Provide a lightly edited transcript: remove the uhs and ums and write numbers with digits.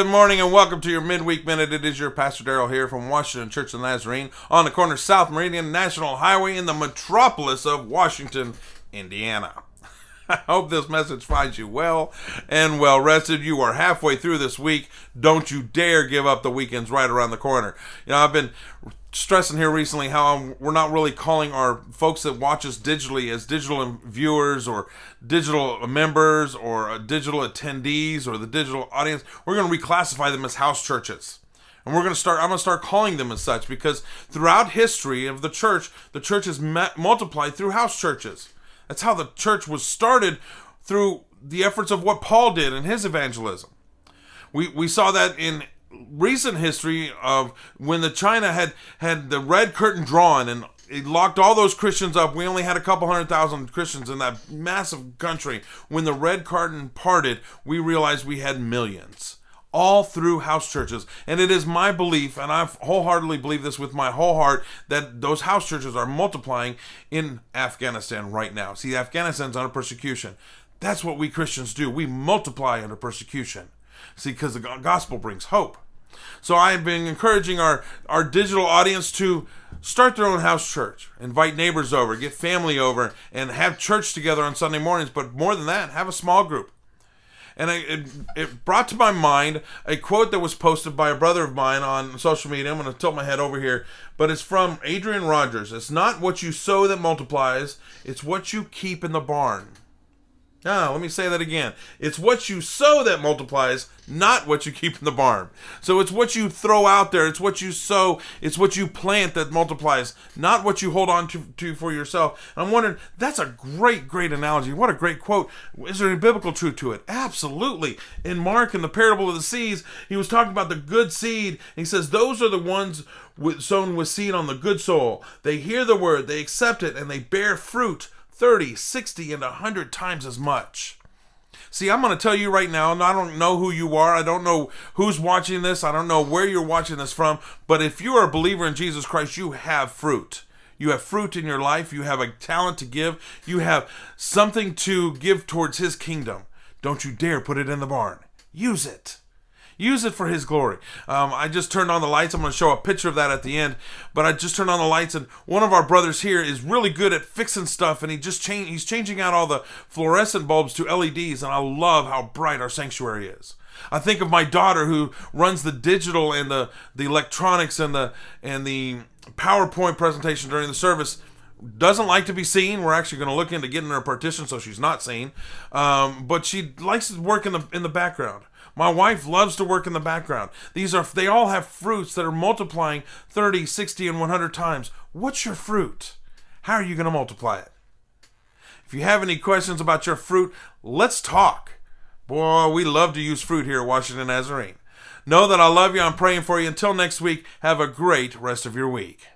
Good morning and welcome to your Midweek Minute. It is your Pastor Darrell here from Washington Church of the Nazarene on the corner South Meridian National Highway in the metropolis of Washington, Indiana. I hope this message finds you well and well rested. You are halfway through this week. Don't you dare give up. The weekend's right around the corner. You know, I've been stressing here recently how we're not really calling our folks that watch us digitally as digital viewers or digital members or digital attendees or the digital audience. We're going to reclassify them as house churches. And I'm going to start calling them as such because throughout history of the church has multiplied through house churches. That's how the church was started, through the efforts of what Paul did in his evangelism. We saw that in recent history of when the China had the red curtain drawn and it locked all those Christians up. We only had a couple 100,000 Christians in that massive country. When the red curtain parted, we realized we had millions. All through house churches. And it is my belief, and I wholeheartedly believe this with my whole heart, that those house churches are multiplying in Afghanistan right now. See, Afghanistan's under persecution. That's what we Christians do. We multiply under persecution. See, because the gospel brings hope. So I have been encouraging our digital audience to start their own house church. Invite neighbors over, get family over, and have church together on Sunday mornings. But more than that, have a small group. And it brought to my mind a quote that was posted by a brother of mine on social media. I'm going to tilt my head over here. But it's from Adrian Rogers. It's not what you sow that multiplies. It's what you keep in the barn. Let me say that again. It's what you sow that multiplies, not what you keep in the barn. So it's what you throw out there. It's what you sow. It's what you plant that multiplies, not what you hold on to for yourself. And I'm wondering, that's a great analogy. What a great quote. Is there any biblical truth to it? Absolutely. In Mark, in the parable of the seeds, he was talking about the good seed. He says, those are the ones sown with seed on the good soil. They hear the word, they accept it, and they bear fruit 30, 60, and 100 times as much. See, I'm going to tell you right now, and I don't know who you are. I don't know who's watching this. I don't know where you're watching this from. But if you are a believer in Jesus Christ, you have fruit. You have fruit in your life. You have a talent to give. You have something to give towards His kingdom. Don't you dare put it in the barn. Use it. Use it for His glory. I just turned on the lights. I'm going to show a picture of that at the end. But I just turned on the lights, and one of our brothers here is really good at fixing stuff, and he's changing out all the fluorescent bulbs to LEDs, and I love how bright our sanctuary is. I think of my daughter who runs the digital and the electronics and the PowerPoint presentation during the service. Doesn't like to be seen. We're actually going to look into getting her a partition so she's not seen. But she likes to work in the background. My wife loves to work in the background. They all have fruits that are multiplying 30, 60, and 100 times. What's your fruit? How are you going to multiply it? If you have any questions about your fruit, let's talk. Boy, we love to use fruit here at Washington Nazarene. Know that I love you. I'm praying for you. Until next week, have a great rest of your week.